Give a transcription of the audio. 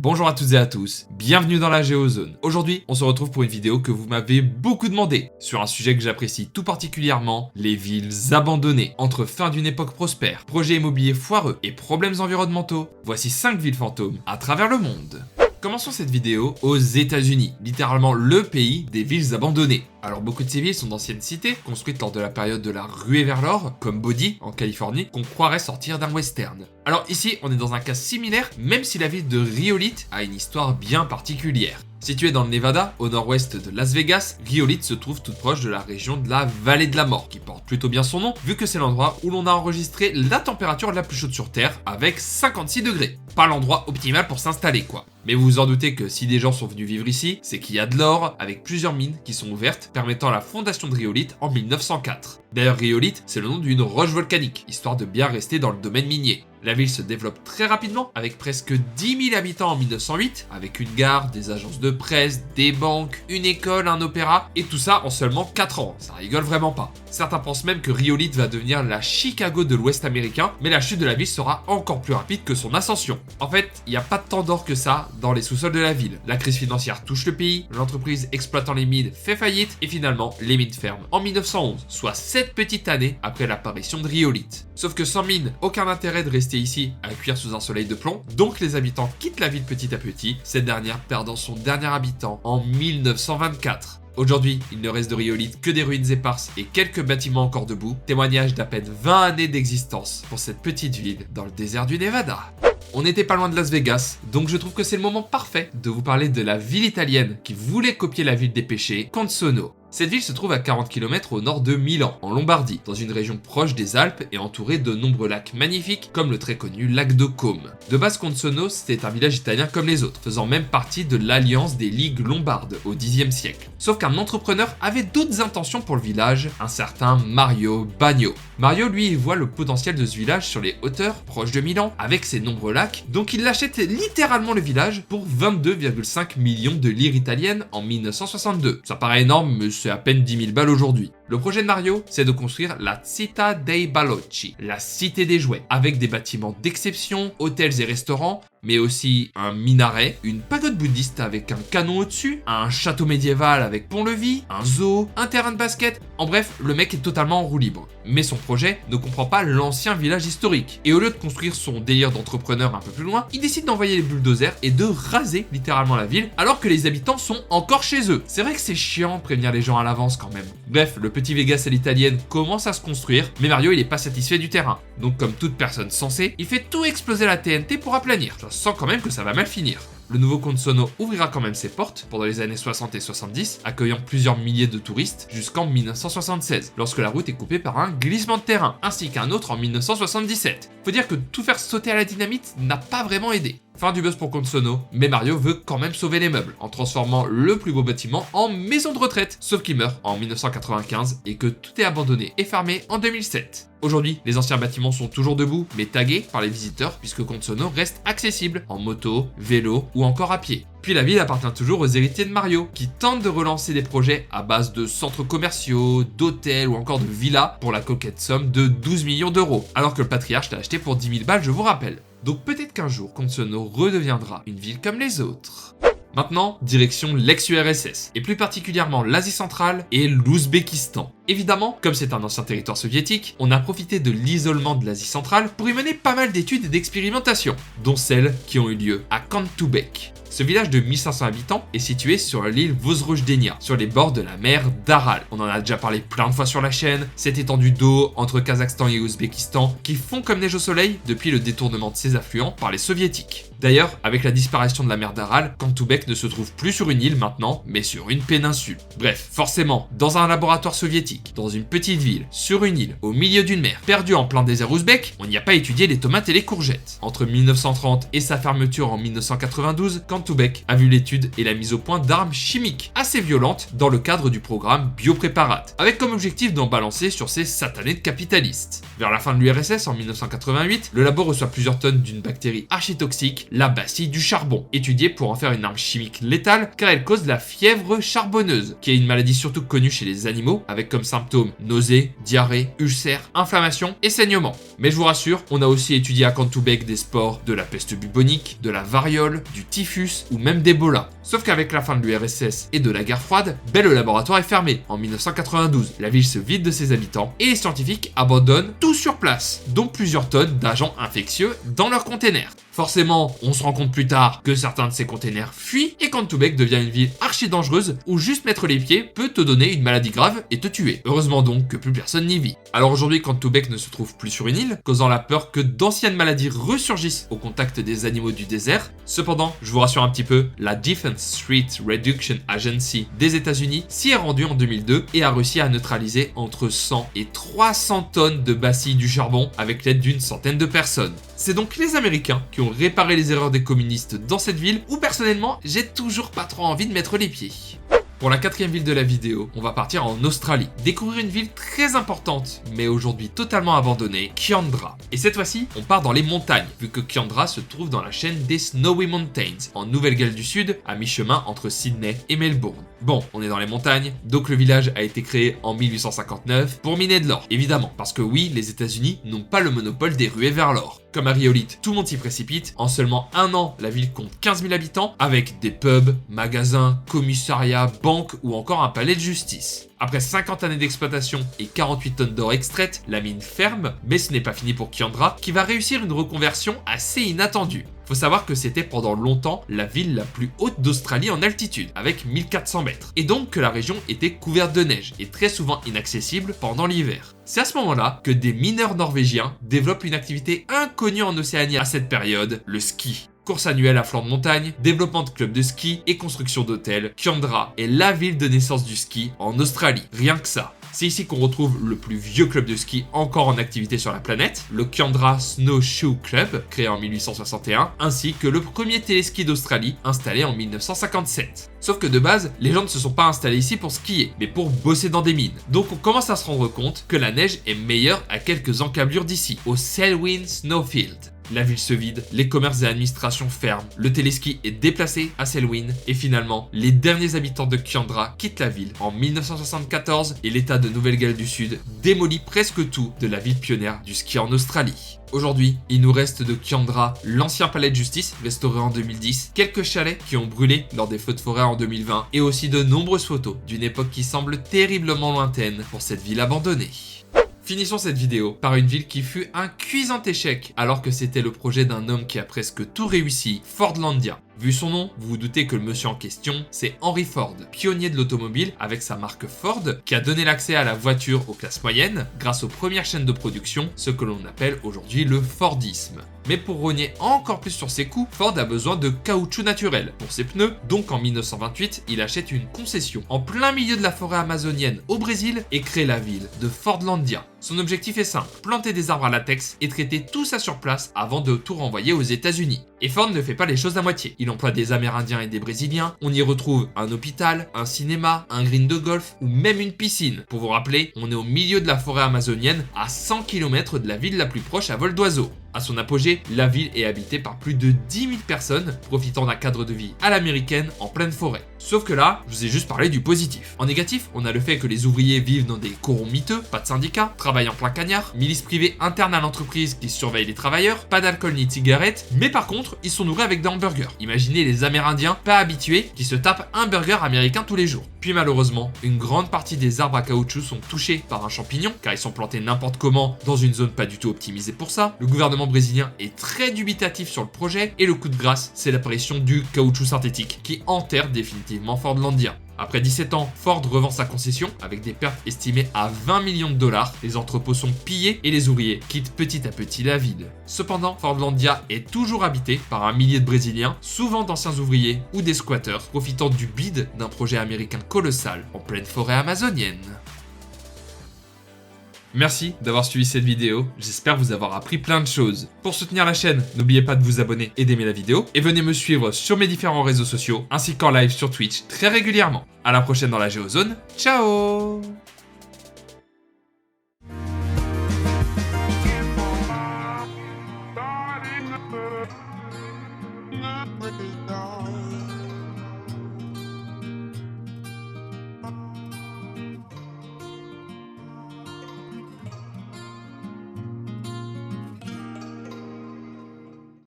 Bonjour à toutes et à tous, bienvenue dans la Géozone. Aujourd'hui, on se retrouve pour une vidéo que vous m'avez beaucoup demandé, sur un sujet que j'apprécie tout particulièrement, les villes abandonnées. Entre fin d'une époque prospère, projets immobiliers foireux et problèmes environnementaux, voici 5 villes fantômes à travers le monde. Commençons cette vidéo aux États-Unis, littéralement le pays des villes abandonnées. Alors beaucoup de ces villes sont d'anciennes cités, construites lors de la période de la ruée vers l'or, comme Bodie en Californie, qu'on croirait sortir d'un western. Alors ici, on est dans un cas similaire, même si la ville de Rhyolite a une histoire bien particulière. Située dans le Nevada, au nord-ouest de Las Vegas, Rhyolite se trouve toute proche de la région de la Vallée de la Mort, qui porte plutôt bien son nom, vu que c'est l'endroit où l'on a enregistré la température la plus chaude sur Terre, avec 56 degrés. Pas l'endroit optimal pour s'installer quoi. Mais vous vous en doutez que si des gens sont venus vivre ici, c'est qu'il y a de l'or, avec plusieurs mines qui sont ouvertes, permettant la fondation de Rhyolite en 1904. D'ailleurs, Rhyolite, c'est le nom d'une roche volcanique, histoire de bien rester dans le domaine minier. La ville se développe très rapidement, avec presque 10 000 habitants en 1908, avec une gare, des agences de presse, des banques, une école, un opéra, et tout ça en seulement 4 ans. Ça rigole vraiment pas. Certains pensent même que Rhyolite va devenir la Chicago de l'Ouest américain, mais la chute de la ville sera encore plus rapide que son ascension. En fait, il n'y a pas tant d'or que ça dans les sous-sols de la ville. La crise financière touche le pays, l'entreprise exploitant les mines fait faillite, et finalement, les mines ferment en 1911, soit 7 petites années après l'apparition de Rhyolite. Sauf que sans mine, aucun intérêt de rester ici à cuire sous un soleil de plomb, donc les habitants quittent la ville petit à petit, cette dernière perdant son dernier habitant en 1924. Aujourd'hui, il ne reste de Rhyolite que des ruines éparses et quelques bâtiments encore debout, témoignage d'à peine 20 années d'existence pour cette petite ville dans le désert du Nevada. On n'était pas loin de Las Vegas, donc je trouve que c'est le moment parfait de vous parler de la ville italienne qui voulait copier la ville des péchés, Consono. Cette ville se trouve à 40 km au nord de Milan, en Lombardie, dans une région proche des Alpes et entourée de nombreux lacs magnifiques comme le très connu lac de Côme. De base, Consono, c'était un village italien comme les autres, faisant même partie de l'alliance des ligues lombardes au Xe siècle. Sauf qu'un entrepreneur avait d'autres intentions pour le village, un certain Mario Bagno. Mario, lui, voit le potentiel de ce village sur les hauteurs, proches de Milan, avec ses nombreux lacs, donc il achète littéralement le village pour 22,5 millions de lire italiennes en 1962. Ça paraît énorme, mais c'est à peine 10 000 balles aujourd'hui. Le projet de Mario, c'est de construire la Città dei Balocchi, la cité des jouets, avec des bâtiments d'exception, hôtels et restaurants, mais aussi un minaret, une pagode bouddhiste avec un canon au-dessus, un château médiéval avec pont-levis, un zoo, un terrain de basket. En bref, le mec est totalement en roue libre. Mais son projet ne comprend pas l'ancien village historique. Et au lieu de construire son délire d'entrepreneur un peu plus loin, il décide d'envoyer les bulldozers et de raser littéralement la ville, alors que les habitants sont encore chez eux. C'est vrai que c'est chiant de prévenir les gens à l'avance quand même. Bref, le petit Vegas à l'italienne commence à se construire, mais Mario il est pas satisfait du terrain. Donc comme toute personne sensée, il fait tout exploser la TNT pour aplanir. Je sens quand même que ça va mal finir. Le nouveau Consono ouvrira quand même ses portes pendant les années 60 et 70, accueillant plusieurs milliers de touristes jusqu'en 1976, lorsque la route est coupée par un glissement de terrain, ainsi qu'un autre en 1977. Faut dire que tout faire sauter à la dynamite n'a pas vraiment aidé. Fin du buzz pour Consono, mais Mario veut quand même sauver les meubles, en transformant le plus beau bâtiment en maison de retraite, sauf qu'il meurt en 1995 et que tout est abandonné et fermé en 2007. Aujourd'hui, les anciens bâtiments sont toujours debout, mais tagués par les visiteurs puisque Consono reste accessible en moto, vélo ou encore à pied. Puis la ville appartient toujours aux héritiers de Mario, qui tentent de relancer des projets à base de centres commerciaux, d'hôtels ou encore de villas pour la coquette somme de 12 millions d'euros, alors que le patriarche l'a acheté pour 10 000 balles, je vous rappelle. Donc peut-être qu'un jour, Consono redeviendra une ville comme les autres. Maintenant, direction l'ex-URSS, et plus particulièrement l'Asie centrale et l'Ouzbékistan. Évidemment, comme c'est un ancien territoire soviétique, on a profité de l'isolement de l'Asie centrale pour y mener pas mal d'études et d'expérimentations, dont celles qui ont eu lieu à Kantubek. Ce village de 1500 habitants est situé sur l'île Vozrojdenia, sur les bords de la mer d'Aral. On en a déjà parlé plein de fois sur la chaîne, cette étendue d'eau entre Kazakhstan et Ouzbékistan qui fond comme neige au soleil depuis le détournement de ses affluents par les soviétiques. D'ailleurs, avec la disparition de la mer d'Aral, Kantubek ne se trouve plus sur une île maintenant, mais sur une péninsule. Bref, forcément, dans un laboratoire soviétique, dans une petite ville, sur une île, au milieu d'une mer, perdue en plein désert ouzbek, on n'y a pas étudié les tomates et les courgettes. Entre 1930 et sa fermeture en 1992, Kantubek a vu l'étude et la mise au point d'armes chimiques assez violentes dans le cadre du programme Biopréparate, avec comme objectif d'en balancer sur ces satanés de capitalistes. Vers la fin de l'URSS, en 1988, le labo reçoit plusieurs tonnes d'une bactérie architoxique, la bacille du charbon, étudiée pour en faire une arme chimique létale car elle cause la fièvre charbonneuse, qui est une maladie surtout connue chez les animaux, avec comme symptômes nausées, diarrhée, ulcères, inflammation et saignement. Mais je vous rassure, on a aussi étudié à Cantoubec des spores de la peste bubonique, de la variole, du typhus ou même d'Ebola. Sauf qu'avec la fin de l'URSS et de la guerre froide, le laboratoire est fermé. En 1992, la ville se vide de ses habitants et les scientifiques abandonnent tout sur place, dont plusieurs tonnes d'agents infectieux dans leurs containers. Forcément, on se rend compte plus tard que certains de ces containers fuient et Cantoubec devient une ville archi dangereuse où juste mettre les pieds peut te donner une maladie grave et te tuer. Heureusement donc que plus personne n'y vit. Alors aujourd'hui, Cantoubec ne se trouve plus sur une île, causant la peur que d'anciennes maladies ressurgissent au contact des animaux du désert. Cependant, je vous rassure un petit peu, la Defense Threat Reduction Agency des États-Unis s'y est rendue en 2002 et a réussi à neutraliser entre 100 et 300 tonnes de bacilles du charbon avec l'aide d'une centaine de personnes. C'est donc les Américains qui ont réparé les erreurs des communistes dans cette ville où personnellement j'ai toujours pas trop envie de mettre les pieds. Pour la quatrième ville de la vidéo, on va partir en Australie, découvrir une ville très importante, mais aujourd'hui totalement abandonnée, Kiandra. Et cette fois-ci, on part dans les montagnes, vu que Kiandra se trouve dans la chaîne des Snowy Mountains, en Nouvelle-Galles du Sud, à mi-chemin entre Sydney et Melbourne. Bon, on est dans les montagnes, donc le village a été créé en 1859 pour miner de l'or, évidemment, parce que oui, les États-Unis n'ont pas le monopole des ruées vers l'or. Comme à Riolite, tout le monde s'y précipite. En seulement un an, la ville compte 15 000 habitants, avec des pubs, magasins, commissariats, banques ou encore un palais de justice. Après 50 années d'exploitation et 48 tonnes d'or extraites, la mine ferme, mais ce n'est pas fini pour Kiandra, qui va réussir une reconversion assez inattendue. Faut savoir que c'était pendant longtemps la ville la plus haute d'Australie en altitude, avec 1400 mètres, et donc que la région était couverte de neige et très souvent inaccessible pendant l'hiver. C'est à ce moment-là que des mineurs norvégiens développent une activité inconnue en Océanie à cette période, le ski. Course annuelle à flanc de montagne, développement de clubs de ski et construction d'hôtels, Kiandra est la ville de naissance du ski en Australie. Rien que ça. C'est ici qu'on retrouve le plus vieux club de ski encore en activité sur la planète, le Kiandra Snowshoe Club, créé en 1861, ainsi que le premier téléski d'Australie, installé en 1957. Sauf que de base, les gens ne se sont pas installés ici pour skier, mais pour bosser dans des mines. Donc on commence à se rendre compte que la neige est meilleure à quelques encablures d'ici, au Selwyn Snowfield. La ville se vide, les commerces et administrations ferment, le téléski est déplacé à Selwyn et finalement, les derniers habitants de Kiandra quittent la ville en 1974 et l'État de Nouvelle-Galles du Sud démolit presque tout de la ville pionnière du ski en Australie. Aujourd'hui, il nous reste de Kiandra l'ancien palais de justice, restauré en 2010, quelques chalets qui ont brûlé lors des feux de forêt en 2020 et aussi de nombreuses photos d'une époque qui semble terriblement lointaine pour cette ville abandonnée. Finissons cette vidéo par une ville qui fut un cuisant échec alors que c'était le projet d'un homme qui a presque tout réussi, Fordlandia. Vu son nom, vous vous doutez que le monsieur en question, c'est Henry Ford, pionnier de l'automobile avec sa marque Ford, qui a donné l'accès à la voiture aux classes moyennes grâce aux premières chaînes de production, ce que l'on appelle aujourd'hui le Fordisme. Mais pour rogner encore plus sur ses coûts, Ford a besoin de caoutchouc naturel pour ses pneus, donc en 1928, il achète une concession en plein milieu de la forêt amazonienne au Brésil et crée la ville de Fordlandia. Son objectif est simple, planter des arbres à latex et traiter tout ça sur place avant de tout renvoyer aux États-Unis. Et Ford ne fait pas les choses à moitié. Il emploie des Amérindiens et des Brésiliens, on y retrouve un hôpital, un cinéma, un green de golf ou même une piscine. Pour vous rappeler, on est au milieu de la forêt amazonienne, à 100 km de la ville la plus proche à vol d'oiseau. À son apogée, la ville est habitée par plus de 10 000 personnes, profitant d'un cadre de vie à l'américaine en pleine forêt. Sauf que là, je vous ai juste parlé du positif. En négatif, on a le fait que les ouvriers vivent dans des corons miteux, pas de syndicats, travaillent en plein cagnard, milice privée interne à l'entreprise qui surveille les travailleurs, pas d'alcool ni de cigarettes, mais par contre, ils sont nourris avec des hamburgers. Imaginez les Amérindiens pas habitués qui se tapent un burger américain tous les jours. Puis malheureusement, une grande partie des arbres à caoutchouc sont touchés par un champignon, car ils sont plantés n'importe comment dans une zone pas du tout optimisée pour ça. Le gouvernement brésilien est très dubitatif sur le projet, et le coup de grâce, c'est l'apparition du caoutchouc synthétique, qui enterre définitivement Fordlandia. Après 17 ans, Ford revend sa concession avec des pertes estimées à 20 millions de dollars. Les entrepôts sont pillés et les ouvriers quittent petit à petit la ville. Cependant, Fordlandia est toujours habité par un millier de Brésiliens, souvent d'anciens ouvriers ou des squatteurs, profitant du bide d'un projet américain colossal en pleine forêt amazonienne. Merci d'avoir suivi cette vidéo, j'espère vous avoir appris plein de choses. Pour soutenir la chaîne, n'oubliez pas de vous abonner et d'aimer la vidéo, et venez me suivre sur mes différents réseaux sociaux, ainsi qu'en live sur Twitch très régulièrement. À la prochaine dans la Géozone, ciao! Starting up, not really gone.